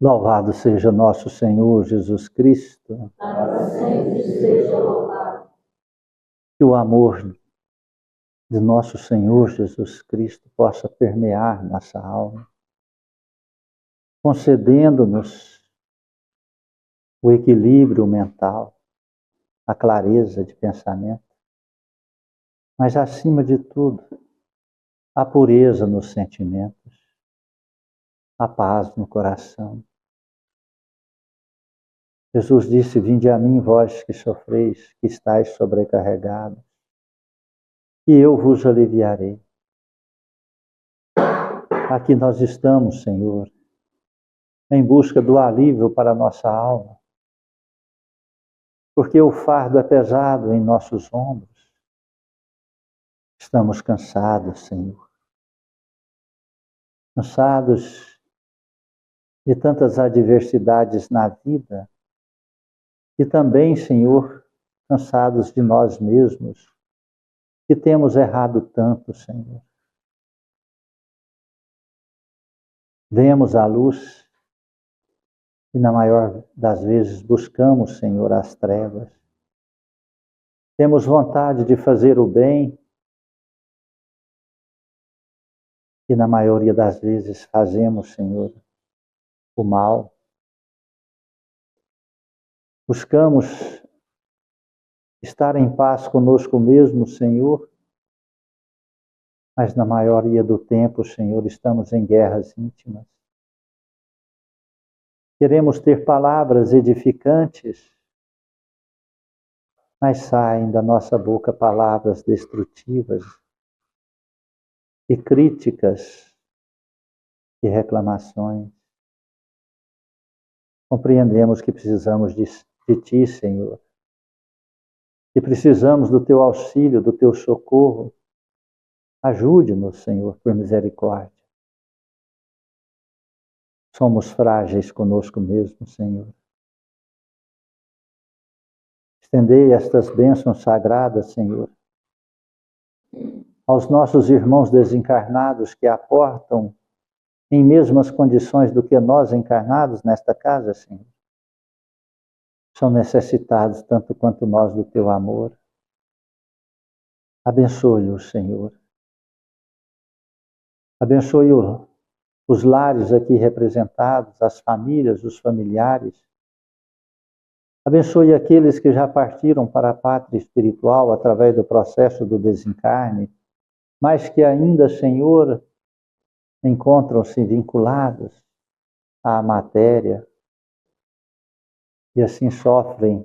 Louvado seja nosso Senhor Jesus Cristo. Para sempre seja louvado. Que o amor de nosso Senhor Jesus Cristo possa permear nossa alma, concedendo-nos o equilíbrio mental, a clareza de pensamento, mas acima de tudo, a pureza nos sentimentos, a paz no coração. Jesus disse: vinde a mim, vós que sofreis, que estáis sobrecarregados, e eu vos aliviarei. Aqui nós estamos, Senhor, em busca do alívio para a nossa alma, porque o fardo é pesado em nossos ombros. Estamos cansados, Senhor. Cansados de tantas adversidades na vida e também, Senhor, cansados de nós mesmos, que temos errado tanto, Senhor. Vemos a luz e, na maior das vezes, buscamos, Senhor, as trevas. Temos vontade de fazer o bem e, na maioria das vezes, fazemos, Senhor, o mal. Buscamos estar em paz conosco mesmo, Senhor, mas na maioria do tempo, Senhor, estamos em guerras íntimas. Queremos ter palavras edificantes, mas saem da nossa boca palavras destrutivas e críticas e reclamações. Compreendemos que precisamos de Ti, Senhor, e precisamos do Teu auxílio, do Teu socorro. Ajude-nos, Senhor, por misericórdia. Somos frágeis conosco mesmo, Senhor. Estendei estas bênçãos sagradas, Senhor, aos nossos irmãos desencarnados que aportam em mesmas condições do que nós encarnados nesta casa, Senhor. São necessitados tanto quanto nós do Teu amor. Abençoe-os, Senhor. Abençoe os lares aqui representados, as famílias, os familiares. Abençoe aqueles que já partiram para a pátria espiritual através do processo do desencarne, mas que ainda, Senhor, encontram-se vinculados à matéria e assim sofrem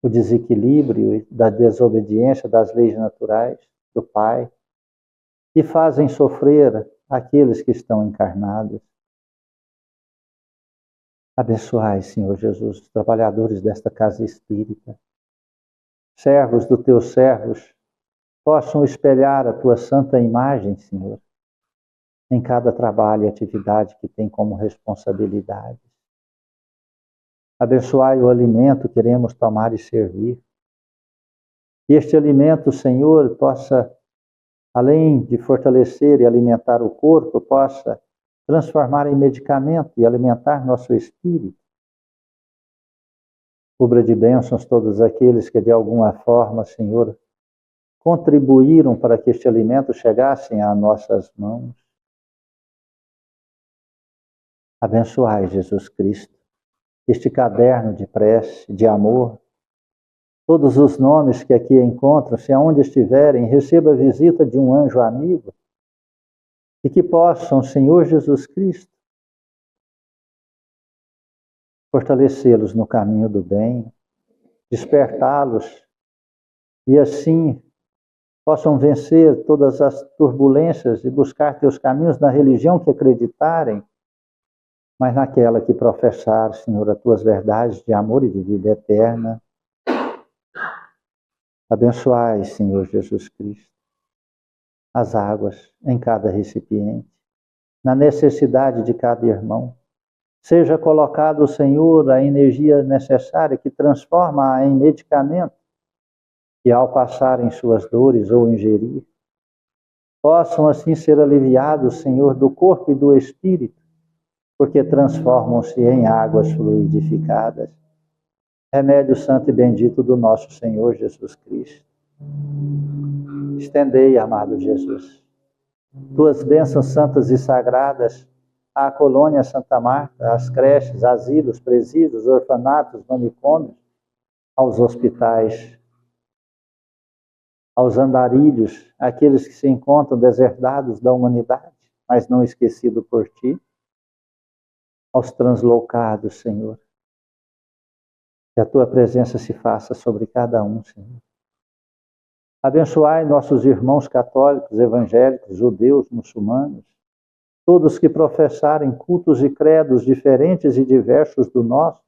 o desequilíbrio da desobediência das leis naturais do Pai e fazem sofrer aqueles que estão encarnados. Abençoai, Senhor Jesus, os trabalhadores desta casa espírita, servos dos Teus servos, possam espelhar a Tua santa imagem, Senhor, em cada trabalho e atividade que tem como responsabilidade. Abençoai o alimento que queremos tomar e servir. Que este alimento, Senhor, possa, além de fortalecer e alimentar o corpo, possa transformar em medicamento e alimentar nosso espírito. Cubra de bênçãos todos aqueles que de alguma forma, Senhor, contribuíram para que este alimento chegasse às nossas mãos. Abençoai, Jesus Cristo, este caderno de prece, de amor. Todos os nomes que aqui encontram-se, aonde estiverem, receba a visita de um anjo amigo e que possam, Senhor Jesus Cristo, fortalecê-los no caminho do bem, despertá-los e assim possam vencer todas as turbulências e buscar teus caminhos na religião que acreditarem, mas naquela que professar, Senhor, as tuas verdades de amor e de vida eterna. Abençoai, Senhor Jesus Cristo, as águas em cada recipiente, na necessidade de cada irmão. Seja colocado, Senhor, a energia necessária que transforma em medicamento, e ao passarem suas dores ou ingerir, possam assim ser aliviados, Senhor, do corpo e do espírito, porque transformam-se em águas fluidificadas. Remédio santo e bendito do nosso Senhor Jesus Cristo. Estendei, amado Jesus, tuas bênçãos santas e sagradas à colônia Santa Marta, às creches, asilos, presídios, orfanatos, manicômios, aos hospitais, aos andarilhos, aqueles que se encontram deserdados da humanidade, mas não esquecidos por ti, aos translocados, Senhor. Que a tua presença se faça sobre cada um, Senhor. Abençoai nossos irmãos católicos, evangélicos, judeus, muçulmanos, todos que professarem cultos e credos diferentes e diversos do nosso,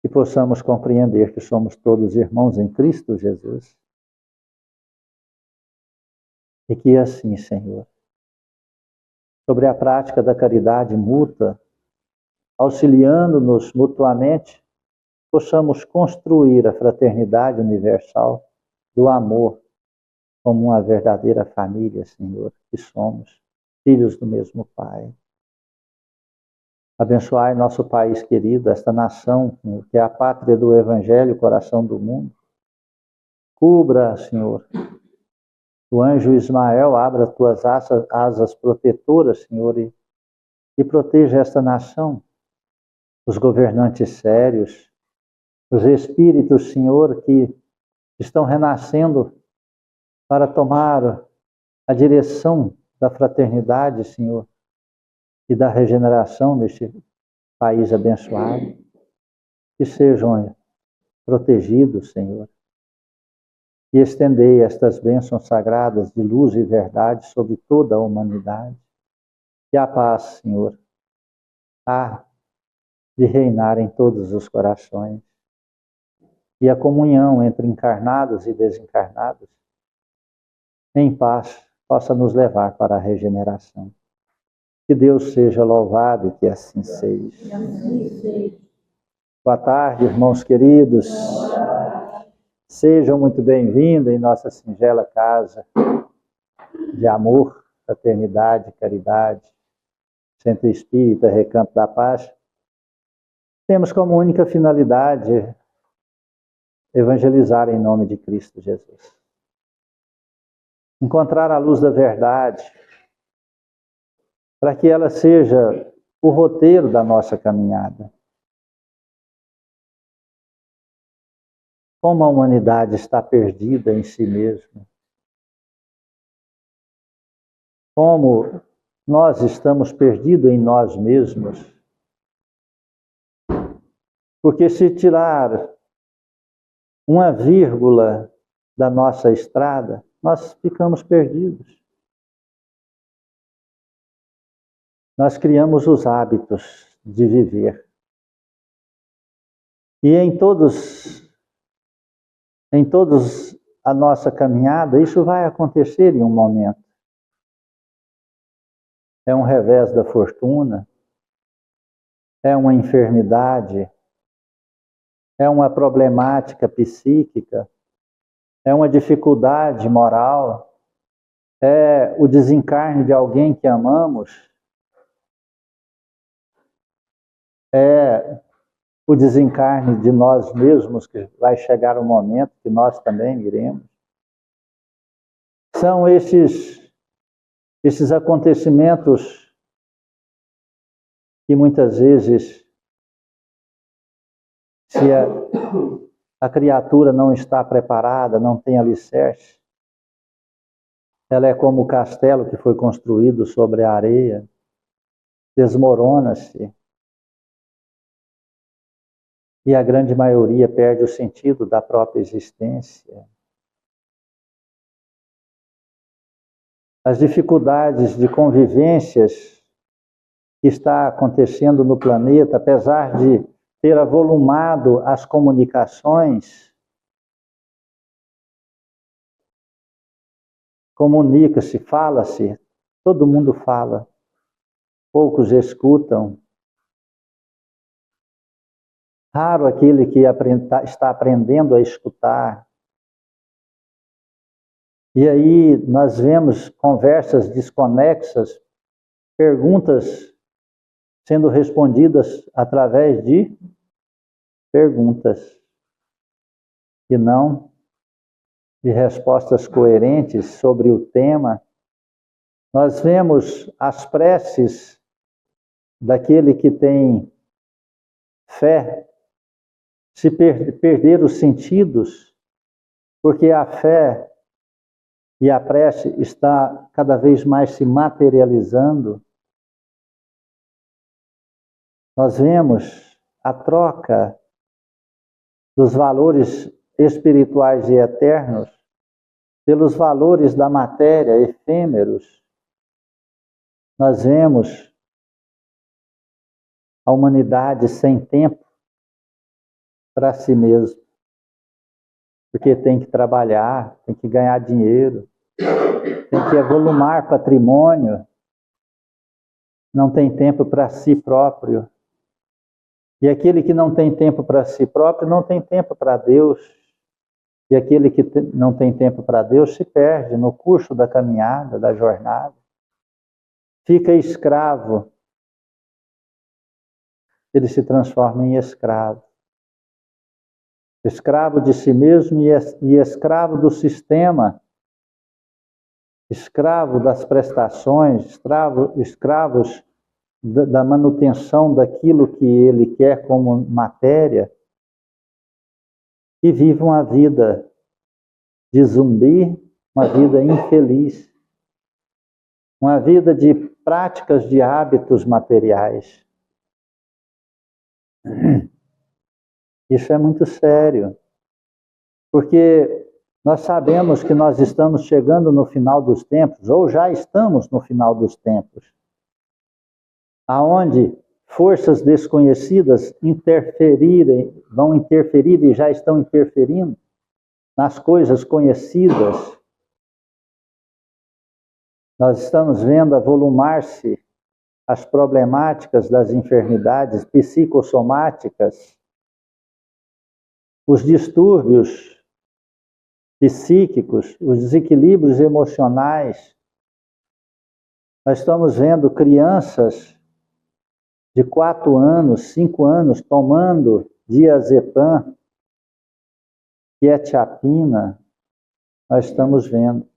que possamos compreender que somos todos irmãos em Cristo Jesus. E que assim, Senhor, sobre a prática da caridade mútua, auxiliando-nos mutuamente, possamos construir a fraternidade universal do amor como uma verdadeira família, Senhor, que somos, filhos do mesmo Pai. Abençoai nosso país querido, esta nação, Senhor, que é a pátria do Evangelho, coração do mundo. Cubra, Senhor, o anjo Ismael, abra tuas asas protetoras, Senhor, e proteja esta nação, os governantes sérios, os espíritos, Senhor, que estão renascendo para tomar a direção da fraternidade, Senhor, e da regeneração deste país abençoado, que sejam protegidos, Senhor, e estendei estas bênçãos sagradas de luz e verdade sobre toda a humanidade. Que a paz, Senhor, há de reinar em todos os corações, e a comunhão entre encarnados e desencarnados, em paz, possa nos levar para a regeneração. Que Deus seja louvado e que assim seja. Boa tarde, irmãos queridos. Sejam muito bem-vindos em nossa singela casa de amor, fraternidade, caridade, Centro Espírita, Recanto da Paz. Temos como única finalidade evangelizar em nome de Cristo Jesus. Encontrar a luz da verdade, para que ela seja o roteiro da nossa caminhada. Como a humanidade está perdida em si mesma. Como nós estamos perdidos em nós mesmos. Porque se tirar uma vírgula da nossa estrada, nós ficamos perdidos. Nós criamos os hábitos de viver. E em todos a nossa caminhada, isso vai acontecer em um momento. É um revés da fortuna, é uma enfermidade, é uma problemática psíquica, é uma dificuldade moral, é o desencarne de alguém que amamos, é o desencarne de nós mesmos, que vai chegar um momento que nós também iremos. São esses acontecimentos que muitas vezes, se a criatura não está preparada, não tem alicerce, ela é como o castelo que foi construído sobre a areia, desmorona-se. E a grande maioria perde o sentido da própria existência. As dificuldades de convivências que está acontecendo no planeta, apesar de ter avolumado as comunicações, comunica-se, fala-se, todo mundo fala, poucos escutam. Raro aquele que está aprendendo a escutar. E aí nós vemos conversas desconexas perguntas sendo respondidas através de perguntas, e não de respostas coerentes sobre o tema. Nós vemos as preces daquele que tem fé se perder os sentidos, porque a fé e a prece está cada vez mais se materializando. Nós vemos a troca dos valores espirituais e eternos pelos valores da matéria efêmeros. Nós vemos a humanidade sem tempo para si mesmo, porque tem que trabalhar, tem que ganhar dinheiro, tem que avolumar patrimônio, não tem tempo para si próprio. E aquele que não tem tempo para si próprio não tem tempo para Deus. E aquele que não tem tempo para Deus se perde no curso da caminhada, da jornada. Fica escravo. Ele se transforma em escravo. Escravo de si mesmo e escravo do sistema. Escravo das prestações, escravos da manutenção daquilo que ele quer como matéria, e vive uma vida de zumbi, uma vida infeliz, uma vida de práticas de hábitos materiais. Isso é muito sério, porque nós sabemos que nós estamos chegando no final dos tempos, ou já estamos no final dos tempos, aonde forças desconhecidas vão interferir e já estão interferindo nas coisas conhecidas. Nós estamos vendo avolumar-se as problemáticas das enfermidades psicossomáticas, os distúrbios psíquicos, os desequilíbrios emocionais. Nós estamos vendo crianças de 4 anos, 5 anos, tomando diazepam, quetiapina. Nós estamos vendo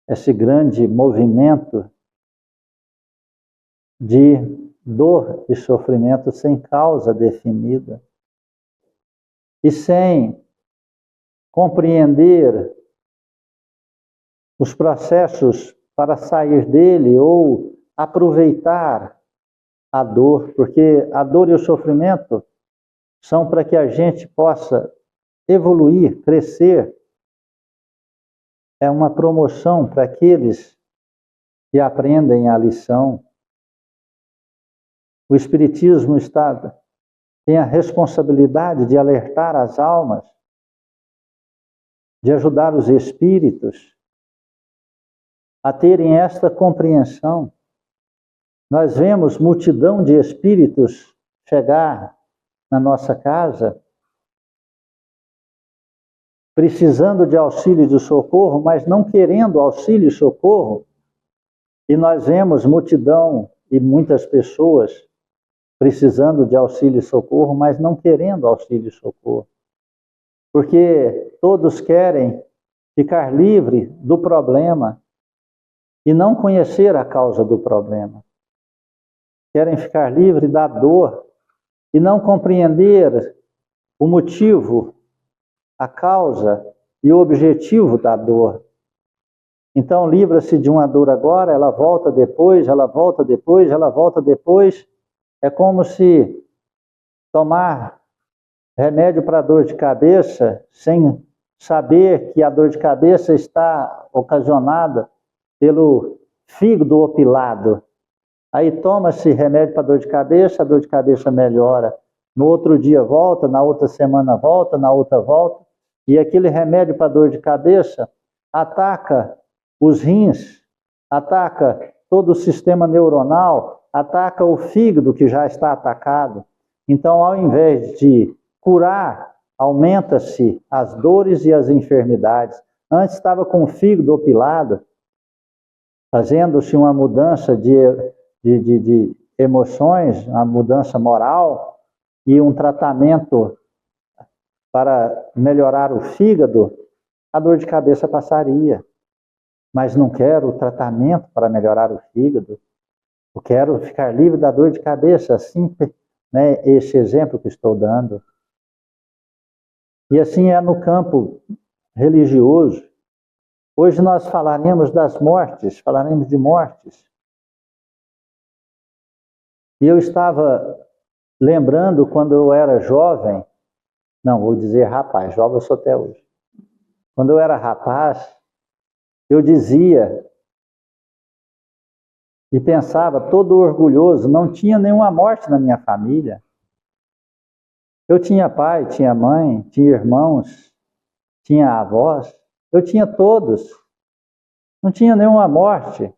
esse grande movimento de dor e sofrimento sem causa definida. E sem compreender os processos para sair dele ou aproveitar a dor, porque a dor e o sofrimento são para que a gente possa evoluir, crescer. É uma promoção para aqueles que aprendem a lição. O Espiritismo tem a responsabilidade de alertar as almas, de ajudar os espíritos a terem esta compreensão. Nós vemos multidão de espíritos chegar na nossa casa, precisando de auxílio e de socorro, mas não querendo auxílio e socorro. E nós vemos multidão e muitas pessoas precisando de auxílio e socorro, mas não querendo auxílio e socorro. Porque todos querem ficar livre do problema e não conhecer a causa do problema. Querem ficar livre da dor e não compreender o motivo, a causa e o objetivo da dor. Então, livra-se de uma dor agora, ela volta depois, ela volta depois, ela volta depois. É como se tomar remédio para dor de cabeça sem saber que a dor de cabeça está ocasionada pelo fígado opilado. Aí toma-se remédio para dor de cabeça, a dor de cabeça melhora. No outro dia volta, na outra semana volta, na outra volta. E aquele remédio para dor de cabeça ataca os rins, ataca todo o sistema neuronal, ataca o fígado que já está atacado. Então, ao invés de curar, aumenta-se as dores e as enfermidades. Antes estava com o fígado opilado, fazendo-se uma mudança de emoções, uma mudança moral e um tratamento para melhorar o fígado, a dor de cabeça passaria. Mas não quero o tratamento para melhorar o fígado. Eu quero ficar livre da dor de cabeça, assim, né, esse exemplo que estou dando. E assim é no campo religioso. Hoje nós falaremos das mortes, falaremos de mortes. E eu estava lembrando quando eu era jovem, não, vou dizer rapaz, jovem eu sou até hoje. Quando eu era rapaz, eu dizia e pensava todo orgulhoso, não tinha nenhuma morte na minha família. Eu tinha pai, tinha mãe, tinha irmãos, tinha avós, eu tinha todos. Não tinha nenhuma morte.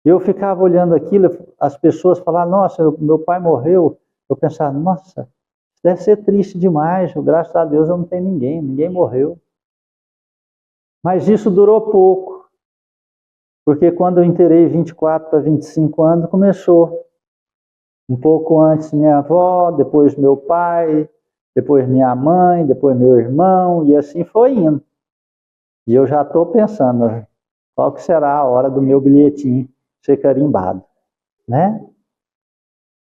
Eu ficava olhando aquilo, as pessoas falavam, nossa, meu pai morreu. Eu pensava, nossa, deve ser triste demais, graças a Deus eu não tenho ninguém morreu. Mas isso durou pouco, porque quando eu inteirei 24 para 25 anos, começou. Um pouco antes minha avó, depois meu pai, depois minha mãe, depois meu irmão, e assim foi indo. E eu já estou pensando, qual que será a hora do meu bilhetinho ser carimbado, né?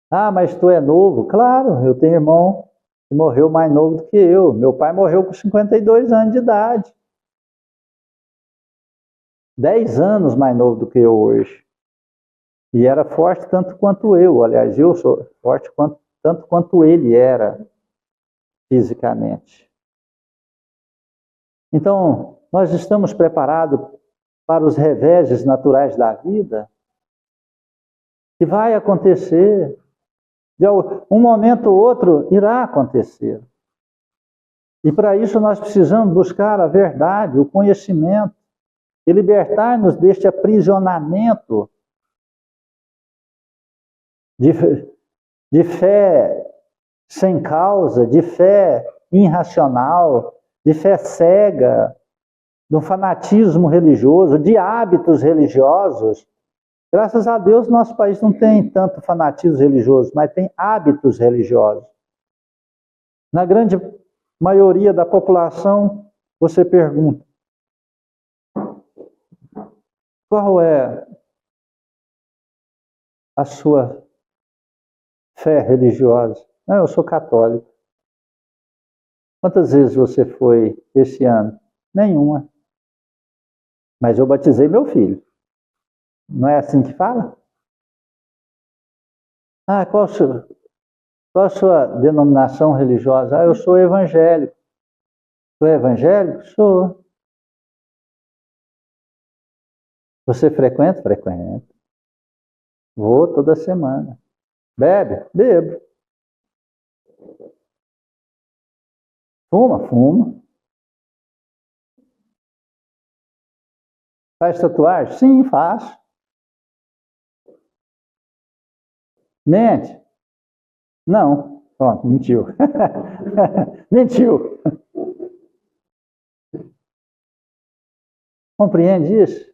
Ah, mas tu é novo? Claro, eu tenho irmão que morreu mais novo do que eu. Meu pai morreu com 52 anos de idade. 10 anos mais novo do que eu hoje. E era forte tanto quanto eu. Aliás, eu sou forte tanto quanto ele era fisicamente. Então, nós estamos preparados para os reveses naturais da vida? Que vai acontecer. De um momento ou outro irá acontecer. E para isso nós precisamos buscar a verdade, o conhecimento, e libertar-nos deste aprisionamento de fé sem causa, de fé irracional, de fé cega, do fanatismo religioso, de hábitos religiosos. Graças a Deus, nosso país não tem tanto fanatismo religioso, mas tem hábitos religiosos. Na grande maioria da população, você pergunta, qual é a sua fé religiosa? Não, eu sou católico. Quantas vezes você foi esse ano? Nenhuma. Mas eu batizei meu filho. Não é assim que fala? Ah, qual a sua denominação religiosa? Ah, eu sou evangélico. Tu é evangélico? Sou. Você frequenta? Frequento. Vou toda semana. Bebe? Bebo. Fuma? Fumo. Faz tatuagem? Sim, faço. Mente? Não. Pronto, mentiu. Mentiu. Compreende isso?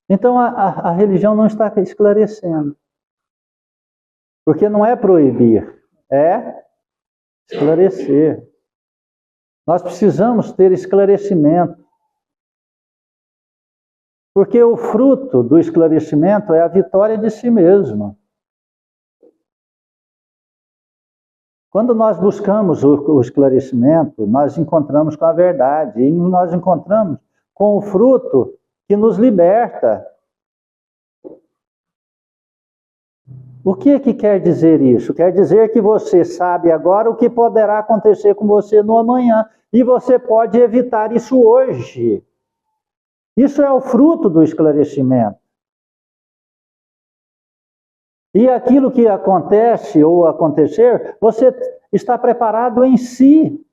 Então a religião não está esclarecendo. Porque não é proibir, é esclarecer. Nós precisamos ter esclarecimento. Porque o fruto do esclarecimento é a vitória de si mesmo. Quando nós buscamos o esclarecimento, nós encontramos com a verdade. E nós encontramos com o fruto que nos liberta. O que quer dizer isso? Quer dizer que você sabe agora o que poderá acontecer com você no amanhã. E você pode evitar isso hoje. Isso é o fruto do esclarecimento. E aquilo que acontece ou acontecer, você está preparado em si.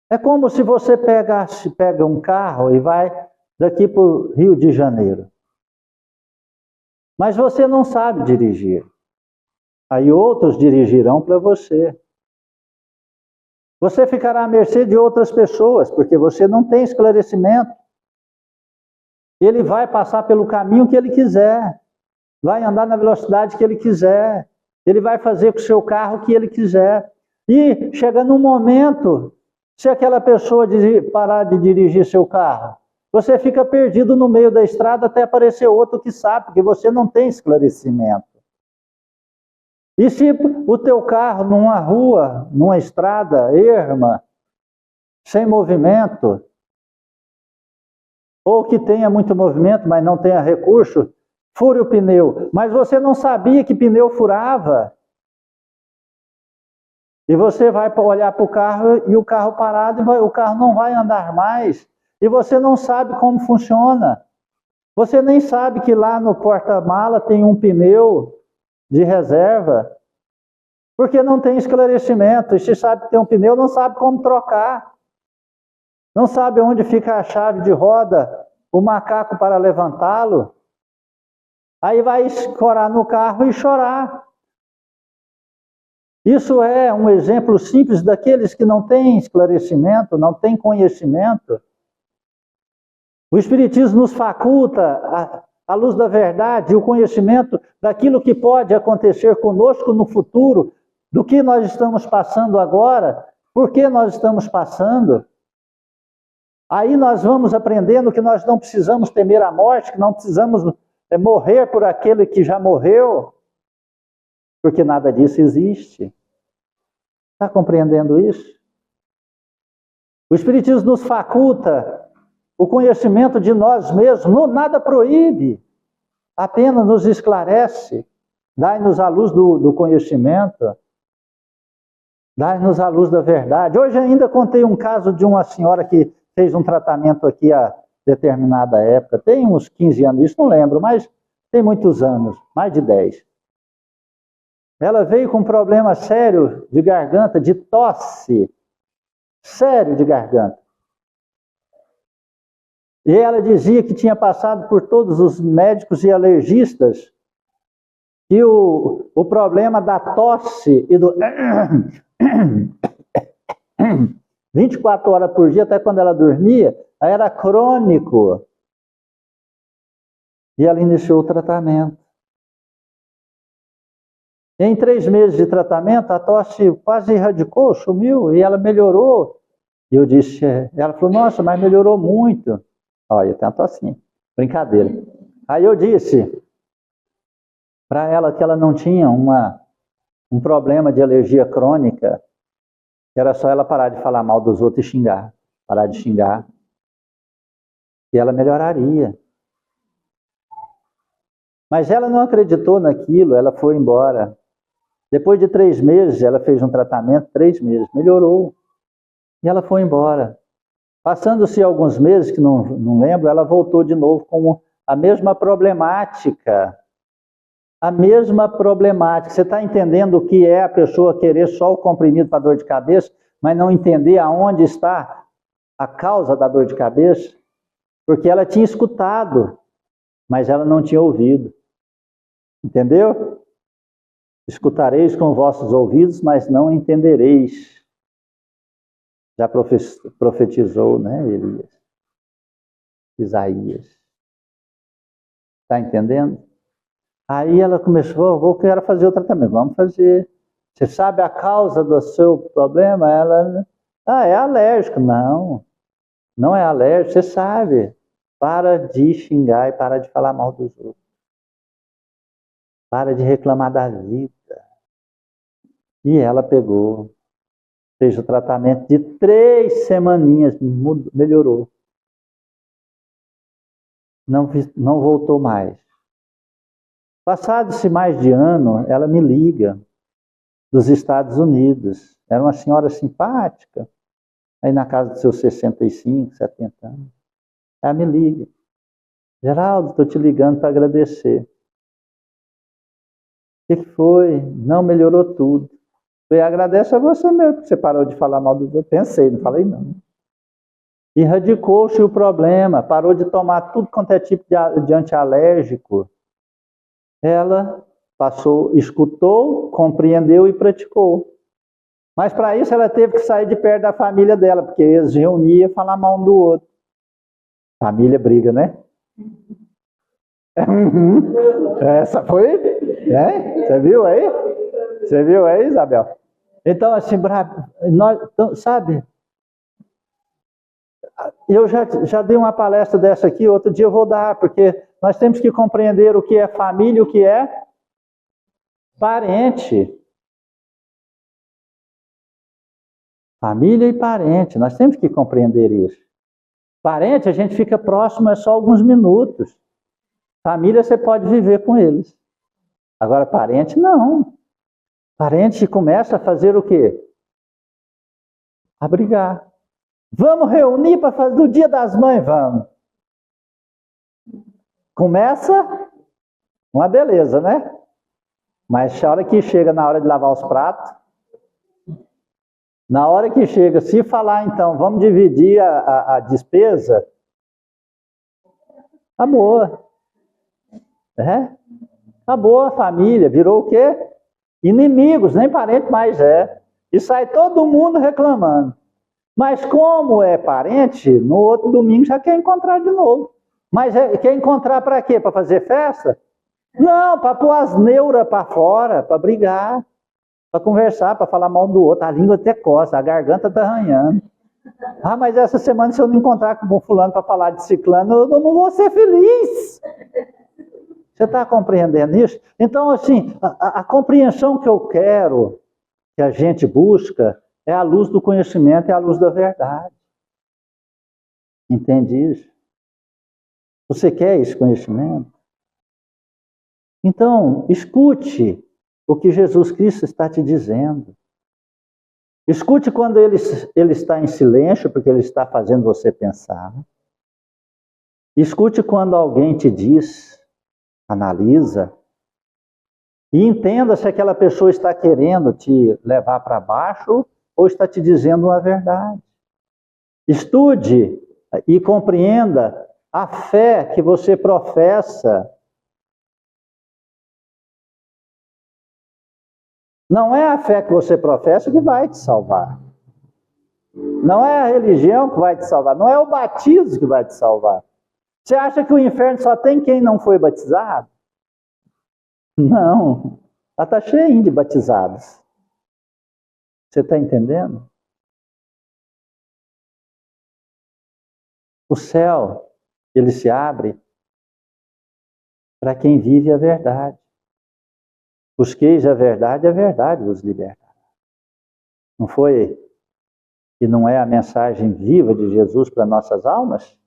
É como se você pega um carro e vai daqui para o Rio de Janeiro. Mas você não sabe dirigir. Aí outros dirigirão para você. Você ficará à mercê de outras pessoas, porque você não tem esclarecimento. Ele vai passar pelo caminho que ele quiser, vai andar na velocidade que ele quiser, ele vai fazer com o seu carro o que ele quiser. E chega num momento, se aquela pessoa parar de dirigir seu carro, você fica perdido no meio da estrada até aparecer outro que sabe, porque você não tem esclarecimento. E se o teu carro numa rua, numa estrada erma, sem movimento, ou que tenha muito movimento, mas não tenha recurso, fure o pneu. Mas você não sabia que pneu furava. E você vai olhar para o carro e o carro parado, e o carro não vai andar mais. E você não sabe como funciona. Você nem sabe que lá no porta-mala tem um pneu de reserva, porque não tem esclarecimento. E se sabe que tem um pneu, não sabe como trocar. Não sabe onde fica a chave de roda, o macaco para levantá-lo. Aí vai escorar no carro e chorar. Isso é um exemplo simples daqueles que não têm esclarecimento, não têm conhecimento. O Espiritismo nos faculta a luz da verdade e o conhecimento daquilo que pode acontecer conosco no futuro, do que nós estamos passando agora, por que nós estamos passando. Aí nós vamos aprendendo que nós não precisamos temer a morte, que não precisamos morrer por aquele que já morreu, porque nada disso existe. Está compreendendo isso? O Espiritismo nos faculta o conhecimento de nós mesmos, nada proíbe, apenas nos esclarece, dai-nos a luz do conhecimento, dai-nos a luz da verdade. Hoje ainda contei um caso de uma senhora que fez um tratamento aqui a determinada época, tem uns 15 anos, isso não lembro, mas tem muitos anos, mais de 10. Ela veio com um problema sério de garganta, de tosse, sério de garganta. E ela dizia que tinha passado por todos os médicos e alergistas, e o problema da tosse e do 24 horas por dia, até quando ela dormia, era crônico. E ela iniciou o tratamento. Em 3 meses de tratamento, a tosse quase erradicou, sumiu, e ela melhorou. E eu disse, ela falou, nossa, mas melhorou muito. Olha, tem uma tossinha, brincadeira. Aí eu disse para ela que ela não tinha um problema de alergia crônica, era só ela parar de falar mal dos outros e xingar, parar de xingar, e ela melhoraria. Mas ela não acreditou naquilo, ela foi embora. Depois de 3 meses, ela fez um tratamento, 3 meses, melhorou. E ela foi embora. Passando-se alguns meses, que não lembro, ela voltou de novo com a mesma problemática. A mesma problemática. Você está entendendo o que é a pessoa querer só o comprimido para dor de cabeça, mas não entender aonde está a causa da dor de cabeça? Porque ela tinha escutado, mas ela não tinha ouvido. Entendeu? Escutareis com vossos ouvidos, mas não entendereis. Já profetizou, né, Elias? Isaías. Está entendendo? Aí ela começou, quero fazer o tratamento, vamos fazer. Você sabe a causa do seu problema? Ela, é alérgico. Não, não é alérgico, você sabe. Para de xingar e para de falar mal dos outros. Para de reclamar da vida. E ela pegou, fez o tratamento de 3 semaninhas, melhorou. Não voltou mais. Passado-se mais de ano, ela me liga dos Estados Unidos. Era uma senhora simpática, aí na casa dos seus 65, 70 anos. Ela me liga. Geraldo, estou te ligando para agradecer. O que foi? Não, melhorou tudo. Eu agradeço a você mesmo, porque você parou de falar mal dos outros. Pensei, não falei não. Erradicou-se o problema, parou de tomar tudo quanto é tipo de antialérgico. Ela passou, escutou, compreendeu e praticou. Mas para isso ela teve que sair de perto da família dela, porque eles reuniam e falavam mal um do outro. Família briga, né? Essa foi, né? Você viu aí? Você viu aí, Isabel? Então, assim, nós, sabe, eu já dei uma palestra dessa aqui, outro dia eu vou dar, porque nós temos que compreender o que é família e o que é parente. Família e parente, nós temos que compreender isso. Parente, a gente fica próximo, é só alguns minutos. Família, você pode viver com eles. Agora, parente, não. Parente começa a fazer o quê? A brigar. Vamos reunir para fazer do Dia das Mães? Vamos. Começa uma beleza, né? Mas a hora que chega na hora de lavar os pratos, na hora que chega, se falar então, vamos dividir a despesa, acabou. Acabou a família, virou o quê? Inimigos, nem parente mais é. E sai todo mundo reclamando. Mas como é parente, no outro domingo já quer encontrar de novo. Mas quer encontrar para quê? Para fazer festa? Não, para pôr as neuras para fora, para brigar, para conversar, para falar mal do outro. A língua até coça, a garganta está arranhando. Ah, mas essa semana se eu não encontrar com o fulano para falar de ciclano, eu não vou ser feliz. Você está compreendendo isso? Então, assim, a compreensão que eu quero, que a gente busca, é a luz do conhecimento, é a luz da verdade. Entende isso? Você quer esse conhecimento? Então, escute o que Jesus Cristo está te dizendo. Escute quando ele está em silêncio, porque ele está fazendo você pensar. Escute quando alguém te diz, analisa, e entenda se aquela pessoa está querendo te levar para baixo ou está te dizendo uma verdade. Estude e compreenda a fé que você professa. Não é a fé que você professa que vai te salvar. Não é a religião que vai te salvar. Não é o batismo que vai te salvar. Você acha que o inferno só tem quem não foi batizado? Não. Ela está cheia de batizados. Você está entendendo? O céu, ele se abre para quem vive a verdade. Busqueis a verdade vos libertará. Não foi e não é a mensagem viva de Jesus para nossas almas?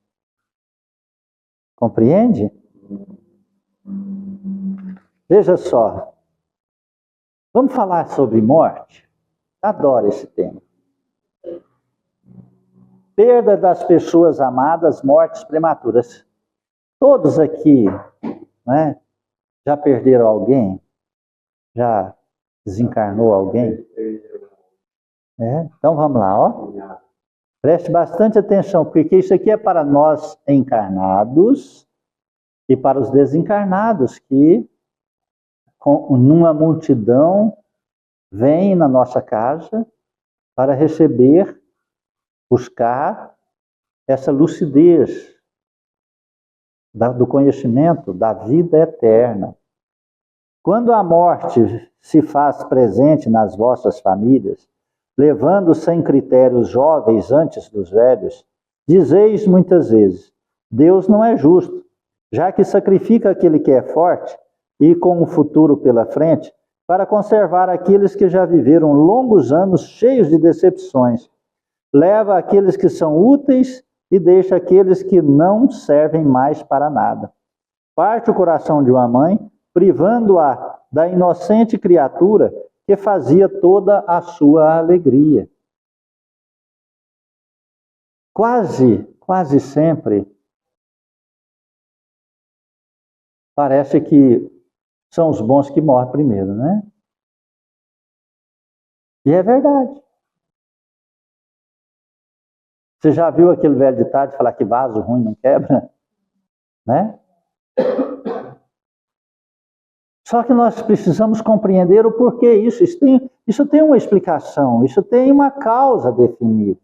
Compreende? Veja só. Vamos falar sobre morte? Adoro esse tema. Perda das pessoas amadas, mortes prematuras. Todos aqui, né, já perderam alguém? Já desencarnou alguém? Então vamos lá, ó. Preste bastante atenção, porque isso aqui é para nós encarnados e para os desencarnados que, numa multidão, vêm na nossa casa para receber, buscar essa lucidez do conhecimento da vida eterna. Quando a morte se faz presente nas vossas famílias, levando sem critério os jovens antes dos velhos, dizeis muitas vezes, Deus não é justo, já que sacrifica aquele que é forte e com o futuro pela frente, para conservar aqueles que já viveram longos anos cheios de decepções. Leva aqueles que são úteis e deixa aqueles que não servem mais para nada. Parte o coração de uma mãe, privando-a da inocente criatura que fazia toda a sua alegria. Quase sempre, parece que são os bons que morrem primeiro, né? E é verdade. Você já viu aquele velho ditado de falar que vaso ruim não quebra? Né? Só que nós precisamos compreender o porquê isso. Isso tem uma explicação, isso tem uma causa definida.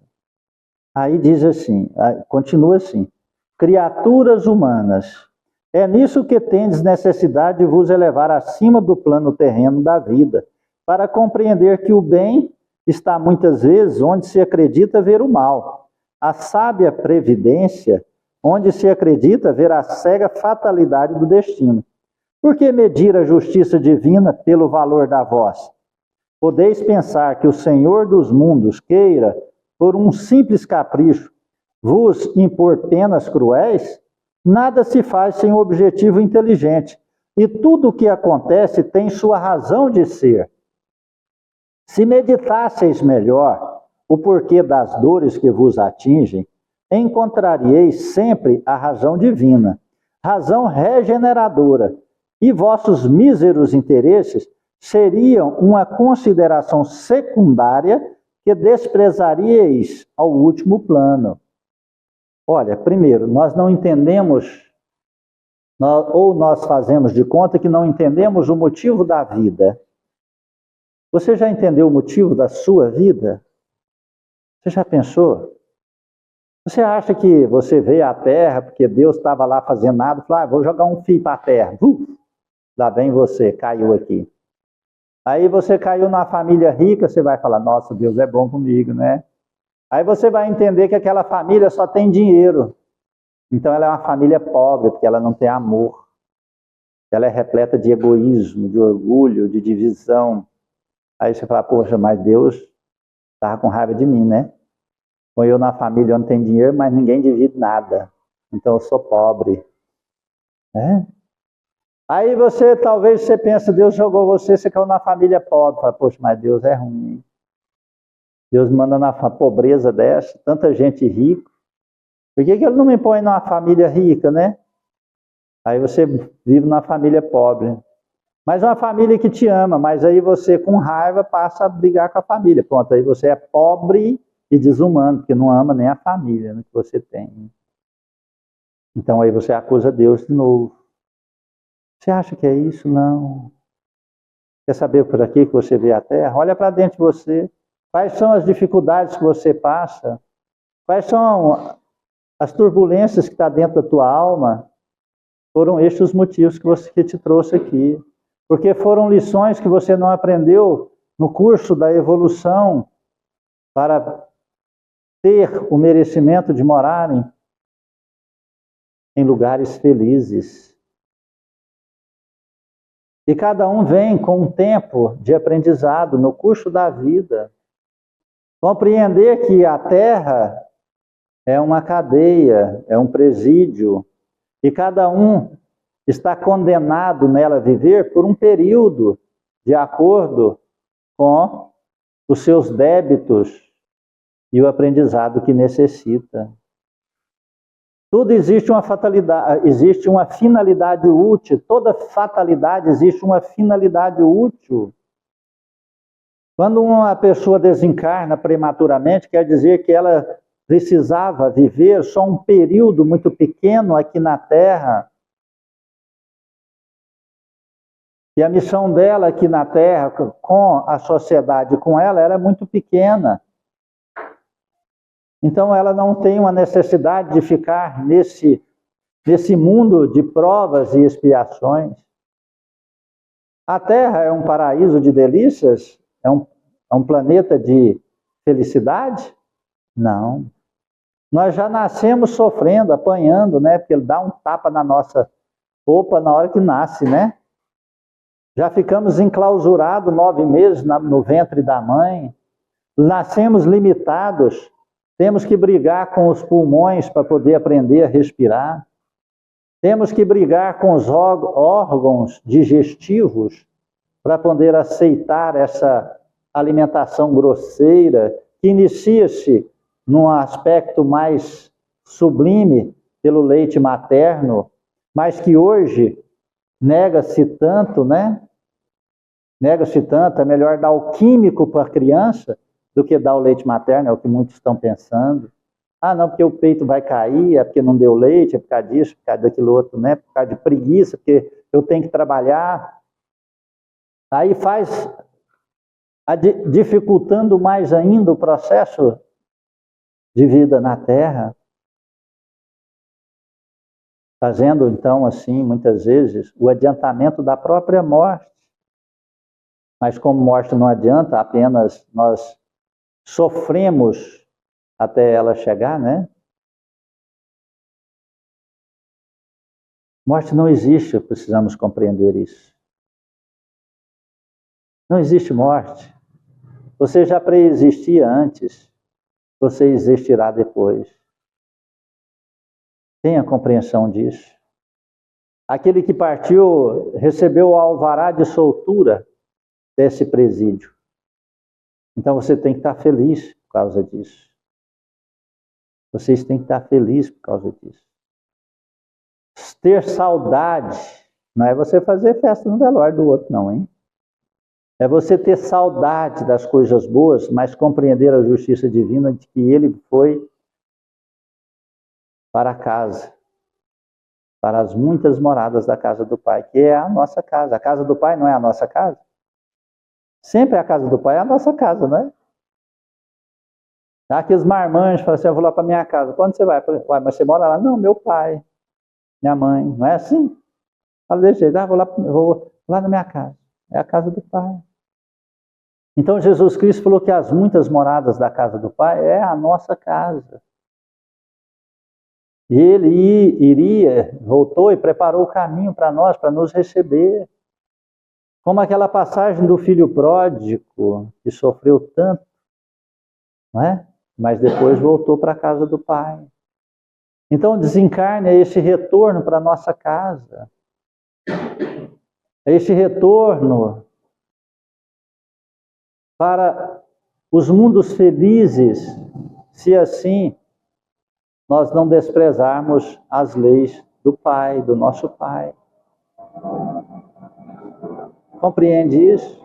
Aí diz assim, continua assim. criaturas humanas. É nisso que tendes necessidade de vos elevar acima do plano terreno da vida, para compreender que o bem está muitas vezes onde se acredita ver o mal. A sábia previdência, onde se acredita ver a cega fatalidade do destino. Por que medir a justiça divina pelo valor da voz? Podeis pensar que o Senhor dos mundos queira, por um simples capricho, vos impor penas cruéis? Nada se faz sem um objetivo inteligente, e tudo o que acontece tem sua razão de ser. Se meditasseis melhor o porquê das dores que vos atingem, encontraríeis sempre a razão divina, razão regeneradora, e vossos míseros interesses seriam uma consideração secundária que desprezaríeis ao último plano. Olha, primeiro, nós não entendemos, ou nós fazemos de conta que não entendemos o motivo da vida. Você já entendeu o motivo da sua vida? Você já pensou? Você acha que você veio à Terra porque Deus estava lá fazendo nada, falou, vou jogar um fio para a Terra. Lá vem você, caiu aqui. Aí você caiu numa família rica, você vai falar, nossa, Deus é bom comigo, né? Aí você vai entender que aquela família só tem dinheiro. Então ela é uma família pobre, porque ela não tem amor. Ela é repleta de egoísmo, de orgulho, de divisão. Aí você fala, poxa, mas Deus estava com raiva de mim, né? Põe eu na família onde tem dinheiro, mas ninguém divide nada. Então eu sou pobre. Aí talvez você pense, Deus jogou você caiu na família pobre. Fala, poxa, mas Deus é ruim. Deus me manda na pobreza dessa, tanta gente rica. Por que Ele não me põe numa família rica, né? Aí você vive numa família pobre. Mas uma família que te ama, mas aí você com raiva passa a brigar com a família. Pronto, aí você é pobre e desumano, porque não ama nem a família, né, que você tem. Então aí você acusa Deus de novo. Você acha que é isso? Não. Quer saber por aqui que você vê a terra? Olha para dentro de você. Quais são as dificuldades que você passa? Quais são as turbulências que estão dentro da tua alma? Foram estes os motivos que te trouxe aqui. Porque foram lições que você não aprendeu no curso da evolução para ter o merecimento de morarem em lugares felizes. E cada um vem com um tempo de aprendizado no curso da vida. Compreender que a Terra é uma cadeia, é um presídio, e cada um está condenado nela a viver por um período de acordo com os seus débitos e o aprendizado que necessita. Tudo existe uma fatalidade, existe uma finalidade útil. Toda fatalidade existe uma finalidade útil. Quando uma pessoa desencarna prematuramente, quer dizer que ela precisava viver só um período muito pequeno aqui na Terra. E a missão dela aqui na Terra, com a sociedade, com ela, era muito pequena. Então ela não tem uma necessidade de ficar nesse mundo de provas e expiações. A Terra é um paraíso de delícias? É um planeta de felicidade? Não. Nós já nascemos sofrendo, apanhando, né? Porque ele dá um tapa na nossa roupa na hora que nasce, né? Já ficamos enclausurados 9 meses no ventre da mãe. Nascemos limitados. Temos que brigar com os pulmões para poder aprender a respirar. Temos que brigar com os órgãos digestivos para poder aceitar essa alimentação grosseira, que inicia-se num aspecto mais sublime pelo leite materno, mas que hoje nega-se tanto, né? Nega-se tanto, é melhor dar o químico para a criança do que dar o leite materno, é o que muitos estão pensando. Ah, não, porque o peito vai cair, é porque não deu leite, é por causa disso, por causa daquilo outro, né? Por causa de preguiça, porque eu tenho que trabalhar. Aí faz, dificultando mais ainda o processo de vida na Terra. fazendo então assim, muitas vezes, o adiantamento da própria morte. Mas como morte não adianta, apenas nós sofremos até ela chegar, né? Morte não existe, precisamos compreender isso. Não existe morte. Você já preexistia antes, você existirá depois. Tenha compreensão disso. Aquele que partiu recebeu o alvará de soltura desse presídio. Então você tem que estar feliz por causa disso. Vocês têm que estar felizes por causa disso. Ter saudade, não é você fazer festa no velório do outro, não, hein? É você ter saudade das coisas boas, mas compreender a justiça divina de que ele foi para casa, para as muitas moradas da casa do Pai, que é a nossa casa. A casa do Pai não é a nossa casa? Sempre a casa do Pai é a nossa casa, não é? Aqueles marmanjos falam assim, eu vou lá para minha casa. Quando você vai? Uai, mas você mora lá? Não, meu pai, minha mãe. Não é assim? Fala desse jeito, vou lá na minha casa. É a casa do Pai. Então Jesus Cristo falou que as muitas moradas da casa do Pai é a nossa casa. E ele voltou e preparou o caminho para nós, para nos receber. Como aquela passagem do filho pródigo, que sofreu tanto, não é? Mas depois voltou para a casa do Pai. Então o desencarne é esse retorno para a nossa casa. É esse retorno para os mundos felizes, se assim nós não desprezarmos as leis do Pai, do nosso Pai. Compreende isso?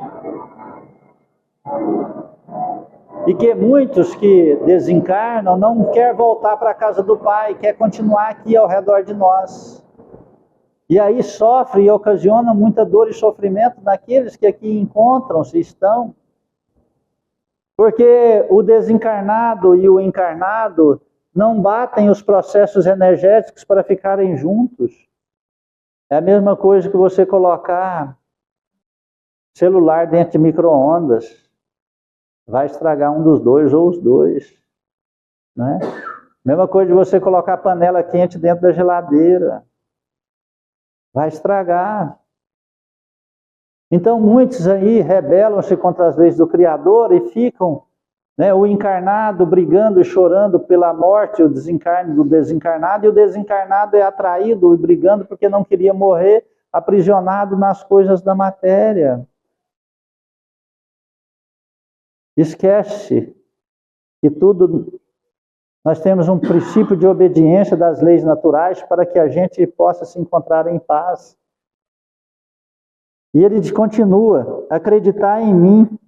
E que muitos que desencarnam não querem voltar para a casa do Pai, quer continuar aqui ao redor de nós. E aí sofre e ocasiona muita dor e sofrimento naqueles que aqui encontram-se, estão. Porque o desencarnado e o encarnado não batem os processos energéticos para ficarem juntos. É a mesma coisa que você colocar celular dentro de micro-ondas. Vai estragar um dos dois ou os dois, né? Mesma coisa de você colocar a panela quente dentro da geladeira. Vai estragar. Então muitos aí rebelam-se contra as leis do Criador e ficam, né, o encarnado brigando e chorando pela morte, o desencarne do desencarnado, e o desencarnado é atraído e brigando porque não queria morrer, aprisionado nas coisas da matéria. Esquece que tudo, nós temos um princípio de obediência das leis naturais para que a gente possa se encontrar em paz. E ele continua, acreditar em mim.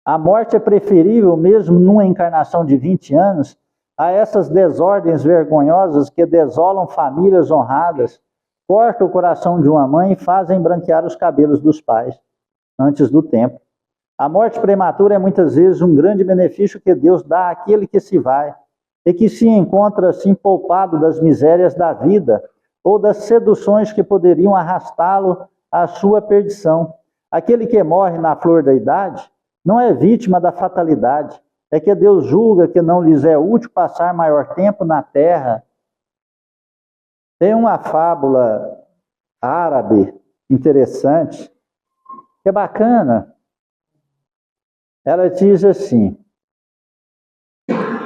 A morte é preferível, mesmo numa encarnação de 20 anos, a essas desordens vergonhosas que desolam famílias honradas, cortam o coração de uma mãe e fazem branquear os cabelos dos pais antes do tempo. A morte prematura é muitas vezes um grande benefício que Deus dá àquele que se vai e que se encontra assim poupado das misérias da vida ou das seduções que poderiam arrastá-lo à sua perdição. Aquele que morre na flor da idade não é vítima da fatalidade, é que Deus julga que não lhes é útil passar maior tempo na terra. Tem uma fábula árabe interessante, que é bacana. Ela diz assim,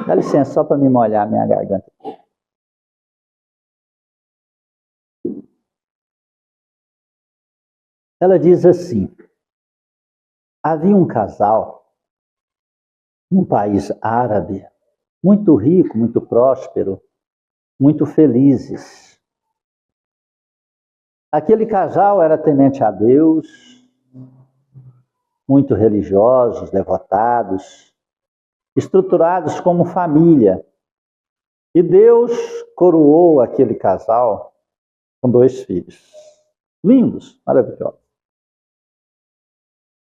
dá licença só para me molhar minha garganta. Ela diz assim, havia um casal num país árabe, muito rico, muito próspero, muito felizes. Aquele casal era temente a Deus, muito religiosos, devotados, estruturados como família. E Deus coroou aquele casal com 2 filhos, lindos, maravilhosos.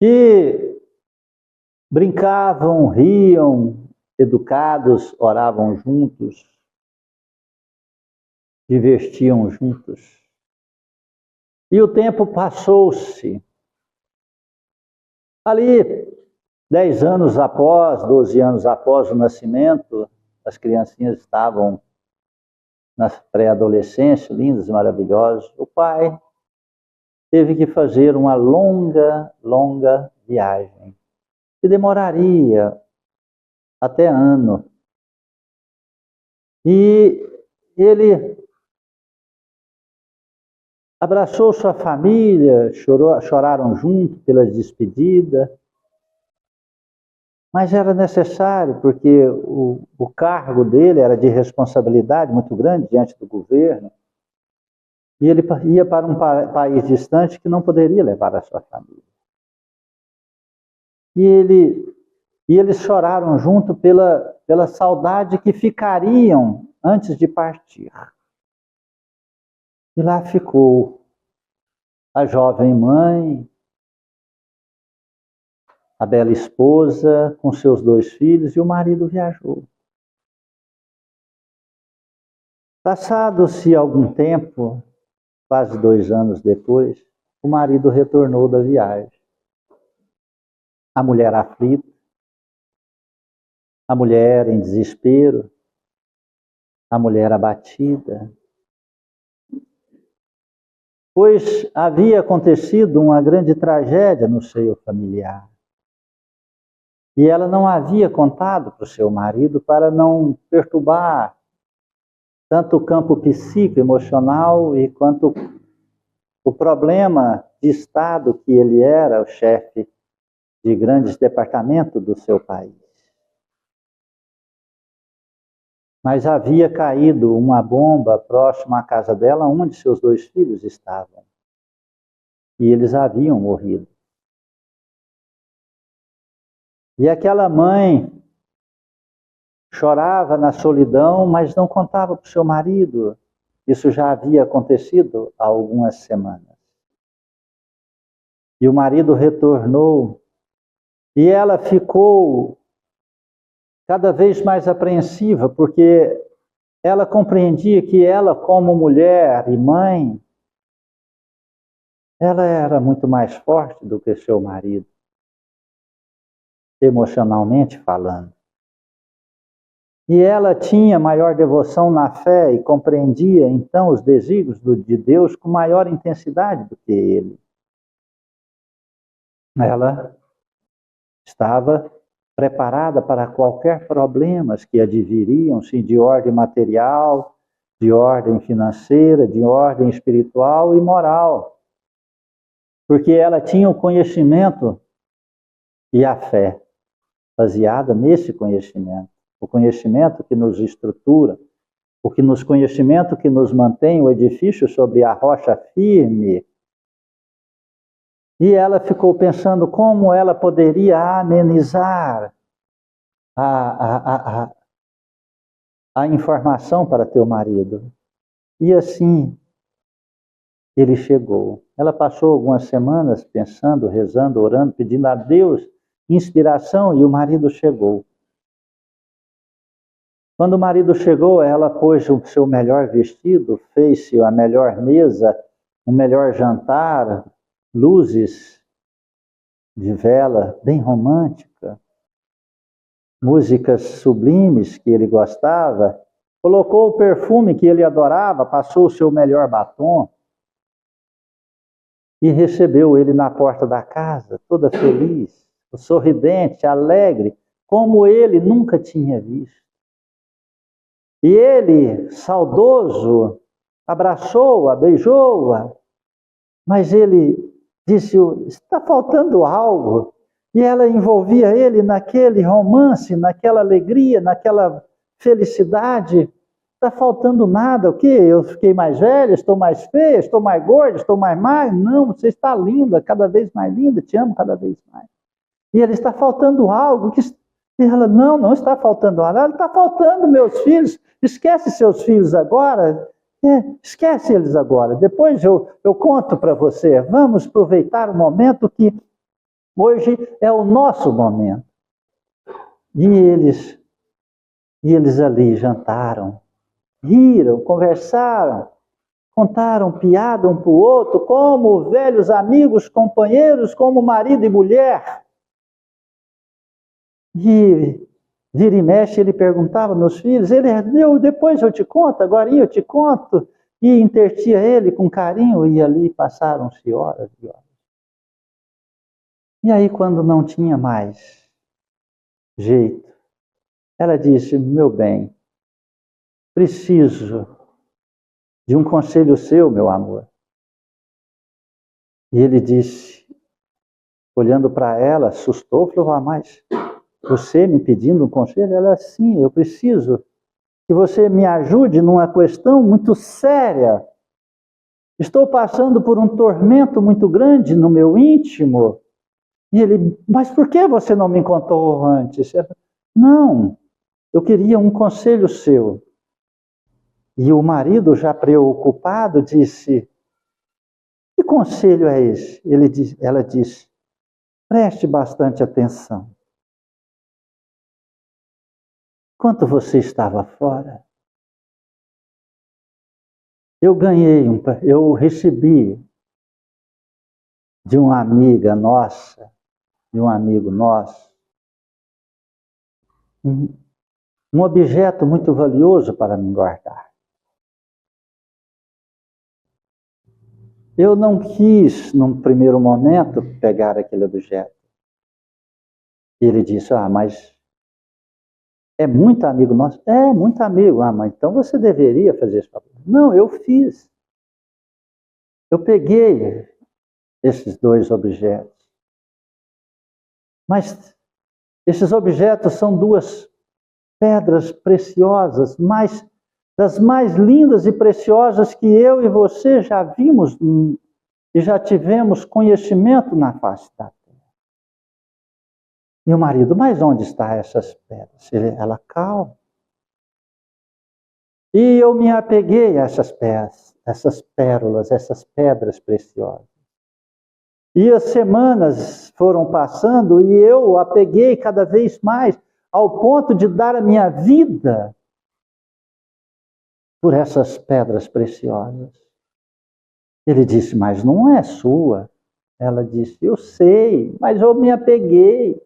E brincavam, riam, educados, oravam juntos. divertiam juntos. E o tempo passou-se. Ali, 10 anos após, 12 anos após o nascimento, as criancinhas estavam na pré-adolescência, lindas e maravilhosas. O pai teve que fazer uma longa viagem, que demoraria até ano. E ele abraçou sua família, choraram junto pela despedida, mas era necessário, porque o cargo dele era de responsabilidade muito grande diante do governo, e ele ia para um país distante que não poderia levar a sua família. E eles choraram junto pela saudade que ficariam antes de partir. E lá ficou a jovem mãe, a bela esposa com seus 2 filhos, e o marido viajou. Passado-se algum tempo, quase 2 anos depois, o marido retornou da viagem. A mulher aflita, a mulher em desespero, a mulher abatida, pois havia acontecido uma grande tragédia no seio familiar. E ela não havia contado para o seu marido para não perturbar tanto o campo psíquico, emocional, e quanto o problema de Estado que ele era, o chefe de grandes departamentos do seu país. Mas havia caído uma bomba próxima à casa dela, onde seus 2 filhos estavam. E eles haviam morrido. E aquela mãe chorava na solidão, mas não contava para o seu marido. Isso já havia acontecido há algumas semanas. E o marido retornou, e ela ficou cada vez mais apreensiva, porque ela compreendia que ela, como mulher e mãe, ela era muito mais forte do que seu marido, emocionalmente falando. E ela tinha maior devoção na fé e compreendia, então, os desígnios de Deus com maior intensidade do que ele. Ela estava preparada para qualquer problemas que adviriam-se de ordem material, de ordem financeira, de ordem espiritual e moral. Porque ela tinha o conhecimento e a fé baseada nesse conhecimento. O conhecimento que nos estrutura, conhecimento que nos mantém o edifício sobre a rocha firme. E ela ficou pensando como ela poderia amenizar a informação para teu marido. E assim, ele chegou. Ela passou algumas semanas pensando, rezando, orando, pedindo a Deus inspiração, e o marido chegou. Quando o marido chegou, ela pôs o seu melhor vestido, fez-se a melhor mesa, o melhor jantar, luzes de vela, bem romântica, músicas sublimes que ele gostava, colocou o perfume que ele adorava, passou o seu melhor batom e recebeu ele na porta da casa, toda feliz, sorridente, alegre, como ele nunca tinha visto. E ele, saudoso, abraçou-a, beijou-a, mas ele disse: está faltando algo. E ela envolvia ele naquele romance, naquela alegria, naquela felicidade. Está faltando nada, o quê? Eu fiquei mais velha, estou mais feia, estou mais gorda, estou mais magra? Não, você está linda, cada vez mais linda, te amo cada vez mais. E ele: está faltando algo. E ela: não está faltando algo. Está faltando meus filhos. Esquece seus filhos agora. Esquece eles agora. Depois eu conto para você. Vamos aproveitar o momento que hoje é o nosso momento. E eles ali jantaram. riram, conversaram, contaram piada um para o outro, como velhos amigos, companheiros, como marido e mulher. E vira e mexe, ele perguntava meus filhos, depois eu te conto, agora eu te conto. E intertia ele com carinho, e ali passaram-se horas e horas. E aí, quando não tinha mais jeito, ela disse, meu bem, preciso de um conselho seu, meu amor. E ele disse, olhando para ela, assustou, falou, mas você me pedindo um conselho? Ela, sim, eu preciso que você me ajude numa questão muito séria. Estou passando por um tormento muito grande no meu íntimo. E ele, mas por que você não me contou antes? Ela, não, eu queria um conselho seu. E o marido, já preocupado, disse, que conselho é esse? Ela disse, preste bastante atenção. Enquanto você estava fora, eu recebi de uma amiga nossa, de um amigo nosso, um objeto muito valioso para me guardar. Eu não quis, num primeiro momento, pegar aquele objeto. Ele disse, mas é muito amigo nosso? É, muito amigo. Mas então você deveria fazer isso. Não, eu fiz. Eu peguei esses dois objetos. Mas esses objetos são duas pedras preciosas, das mais lindas e preciosas que eu e você já vimos e já tivemos conhecimento na face da terra. E o marido, mas onde estão essas pedras? Ela, calma. E eu me apeguei a essas pérolas, essas pedras preciosas. E as semanas foram passando e eu a peguei cada vez mais, ao ponto de dar a minha vida por essas pedras preciosas. Ele disse, mas não é sua. Ela disse, eu sei, mas eu me apeguei.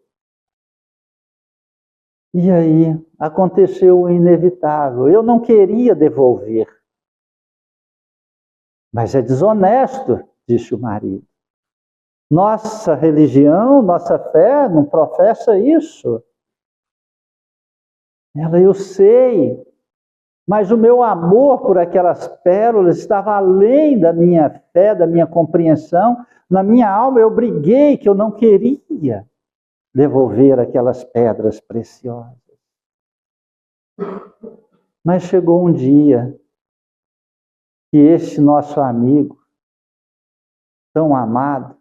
E aí aconteceu o inevitável. Eu não queria devolver. Mas é desonesto, disse o marido. Nossa religião, nossa fé não professa isso. Ela, eu sei, mas o meu amor por aquelas pérolas estava além da minha fé, da minha compreensão. Na minha alma eu briguei que eu não queria devolver aquelas pedras preciosas. Mas chegou um dia que esse nosso amigo, tão amado,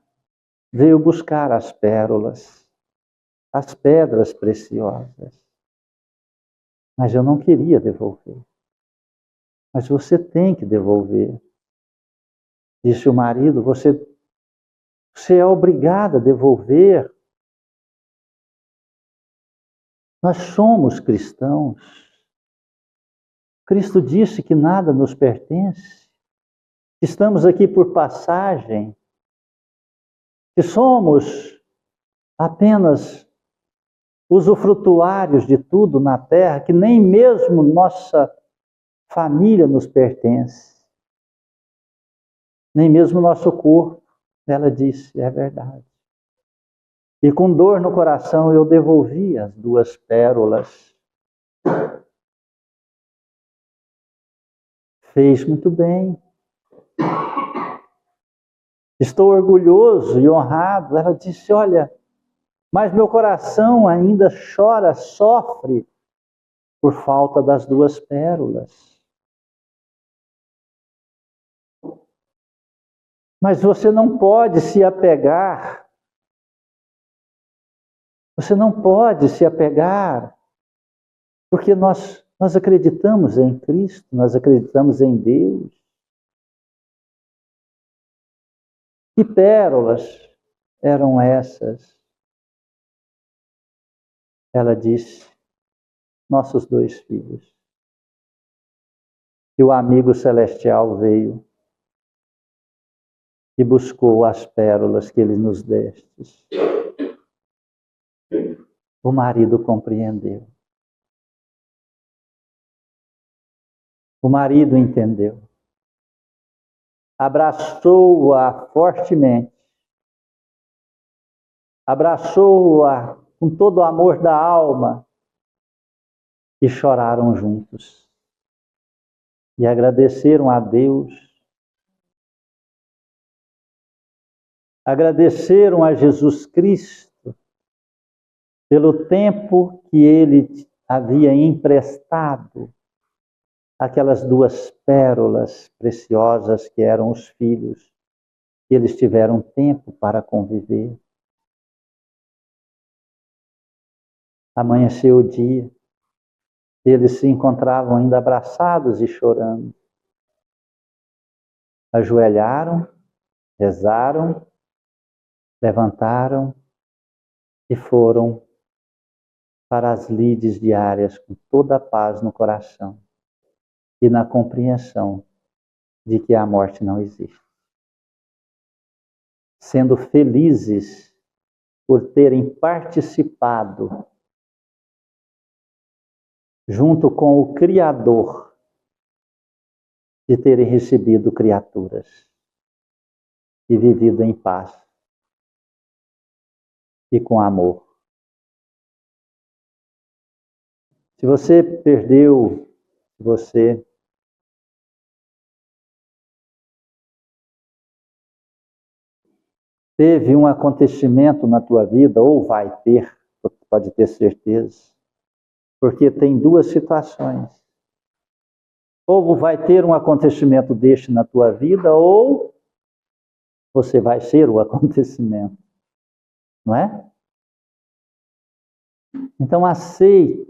veio buscar as pérolas, as pedras preciosas. Mas eu não queria devolver. Mas você tem que devolver. Disse o marido, você é obrigado a devolver. Nós somos cristãos. Cristo disse que nada nos pertence. Estamos aqui por passagem. Que somos apenas usufrutuários de tudo na terra, que nem mesmo nossa família nos pertence. Nem mesmo nosso corpo. Ela disse, é verdade. E com dor no coração eu devolvi as duas pérolas. Fez muito bem. Estou orgulhoso e honrado. Ela disse, olha, mas meu coração ainda chora, sofre por falta das duas pérolas. Mas você não pode se apegar. Você não pode se apegar, porque nós acreditamos em Cristo, nós acreditamos em Deus. Que pérolas eram essas? Ela disse, nossos 2 filhos. que o amigo celestial veio e buscou as pérolas que ele nos destes. O marido compreendeu. O marido entendeu. Abraçou-a fortemente. Abraçou-a com todo o amor da alma e choraram juntos. E agradeceram a Deus. Agradeceram a Jesus Cristo pelo tempo que ele havia emprestado aquelas duas pérolas preciosas que eram os filhos, que eles tiveram tempo para conviver. Amanheceu o dia, eles se encontravam ainda abraçados e chorando. Ajoelharam, rezaram, levantaram e foram para as lides diárias com toda a paz no coração e na compreensão de que a morte não existe. Sendo felizes por terem participado junto com o Criador de terem recebido criaturas e vivido em paz e com amor. Se você perdeu, se você teve um acontecimento na tua vida, ou vai ter, pode ter certeza, porque tem duas situações. Ou vai ter um acontecimento deste na tua vida, ou você vai ser o acontecimento, não é? Então aceite,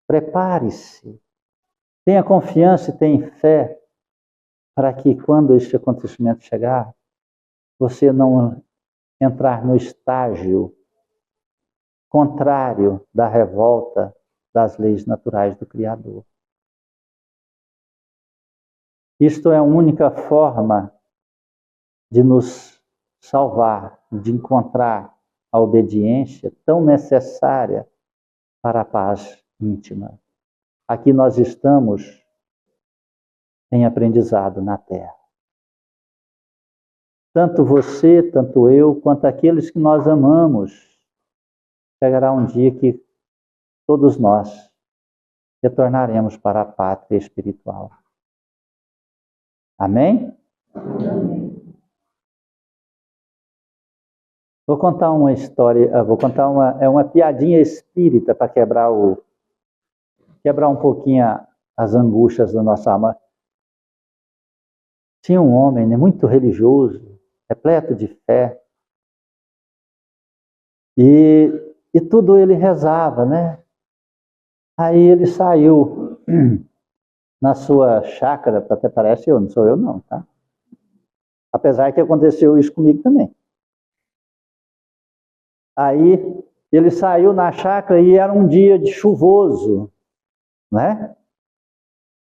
prepare-se, tenha confiança e tenha fé, para que quando este acontecimento chegar, você não entrar no estágio contrário da revolta das leis naturais do Criador. Isto é a única forma de nos salvar, de encontrar a obediência tão necessária para a paz íntima. Aqui nós estamos em aprendizado na Terra. Tanto você, tanto eu, quanto aqueles que nós amamos, chegará um dia que todos nós retornaremos para a pátria espiritual. Amém? Amém. Vou contar uma história, uma piadinha espírita para quebrar um pouquinho as angústias da nossa alma. Tinha um homem, né, muito religioso, repleto de fé, e tudo ele rezava, né? Aí ele saiu na sua chácara, até parece eu, não sou eu não, tá? Apesar que aconteceu isso comigo também. Aí ele saiu na chácara e era um dia de chuvoso, né?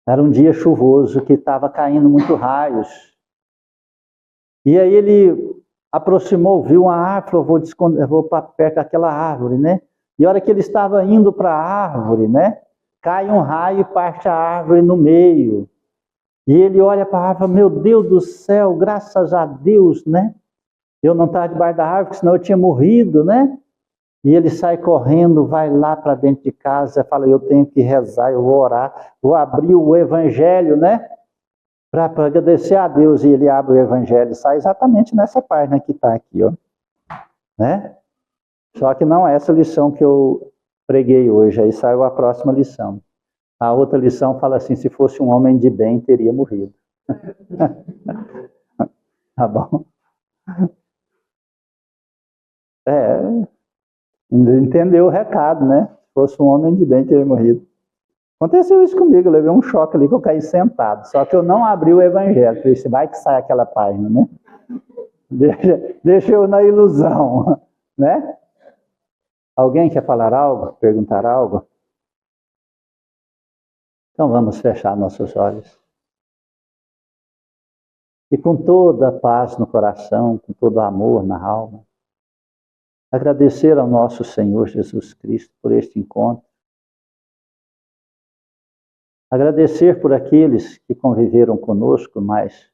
Era um dia chuvoso que estava caindo muito raios. E aí ele aproximou, viu uma árvore, eu vou para perto daquela árvore, né? E a hora que ele estava indo para a árvore, né? Cai um raio e parte a árvore no meio. E ele olha para a árvore, meu Deus do céu, graças a Deus, né? Eu não estava debaixo da árvore, senão eu tinha morrido, né? E ele sai correndo, vai lá para dentro de casa, fala, eu tenho que rezar, eu vou orar, vou abrir o Evangelho, né? Para agradecer a Deus. E ele abre o Evangelho e sai exatamente nessa página que está aqui, ó. Né? Só que não é essa lição que eu preguei hoje, aí saiu a próxima lição. A outra lição fala assim, se fosse um homem de bem, teria morrido. Tá bom? Entendeu o recado, né? Se fosse um homem de bem, teria morrido. Aconteceu isso comigo, eu levei um choque ali que eu caí sentado. Só que eu não abri o Evangelho. Falei, vai que sai aquela página, né? Deixa eu na ilusão, né? Alguém quer falar algo? Perguntar algo? Então vamos fechar nossos olhos. E com toda a paz no coração, com todo o amor na alma, agradecer ao nosso Senhor Jesus Cristo por este encontro. Agradecer por aqueles que conviveram conosco, mas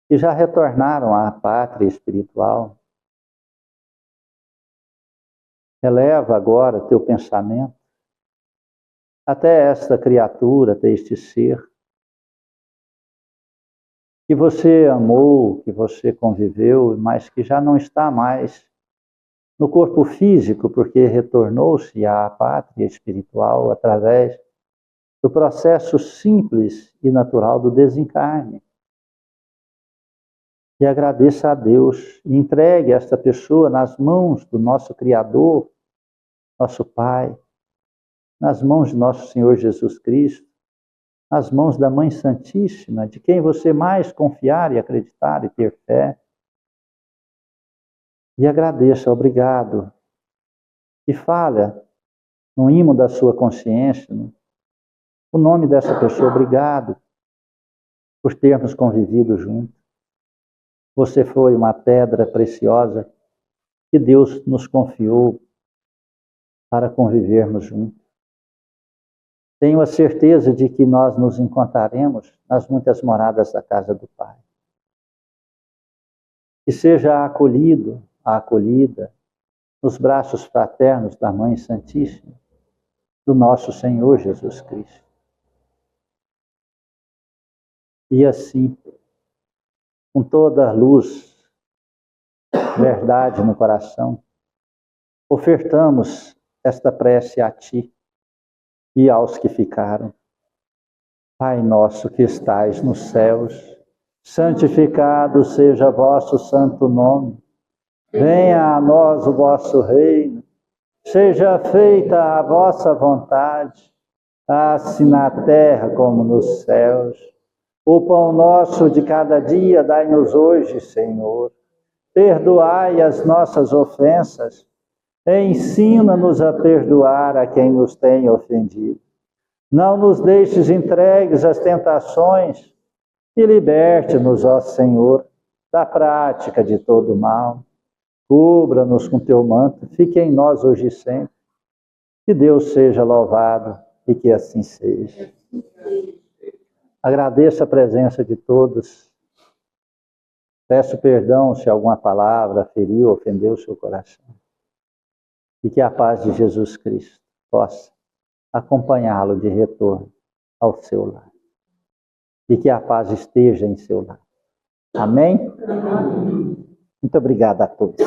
que já retornaram à pátria espiritual. Eleva agora teu pensamento até esta criatura, até este ser, que você amou, que você conviveu, mas que já não está mais no corpo físico, porque retornou-se à pátria espiritual através do processo simples e natural do desencarne. E agradeça a Deus, e entregue esta pessoa nas mãos do nosso Criador, nosso Pai, nas mãos de nosso Senhor Jesus Cristo, nas mãos da Mãe Santíssima, de quem você mais confiar e acreditar e ter fé. E agradeça, obrigado. E fala, no imo da sua consciência, o nome dessa pessoa, obrigado por termos convivido juntos. Você foi uma pedra preciosa que Deus nos confiou para convivermos juntos. Tenho a certeza de que nós nos encontraremos nas muitas moradas da casa do Pai. Que seja acolhido, a acolhida, nos braços fraternos da Mãe Santíssima, do nosso Senhor Jesus Cristo. E assim, com toda a luz, verdade no coração, ofertamos esta prece a Ti e aos que ficaram. Pai nosso que estais nos céus, santificado seja vosso santo nome. Venha a nós o vosso reino. Seja feita a vossa vontade, assim na terra como nos céus. O pão nosso de cada dia dai-nos hoje, Senhor. Perdoai as nossas ofensas. Ensina-nos a perdoar a quem nos tem ofendido. Não nos deixes entregues às tentações e liberte-nos, ó Senhor, da prática de todo mal. Cubra-nos com teu manto, fique em nós hoje e sempre. Que Deus seja louvado e que assim seja. Agradeço a presença de todos. Peço perdão se alguma palavra feriu, ofendeu o seu coração. E que a paz de Jesus Cristo possa acompanhá-lo de retorno ao seu lar. E que a paz esteja em seu lar. Amém? Amém. Muito obrigado a todos.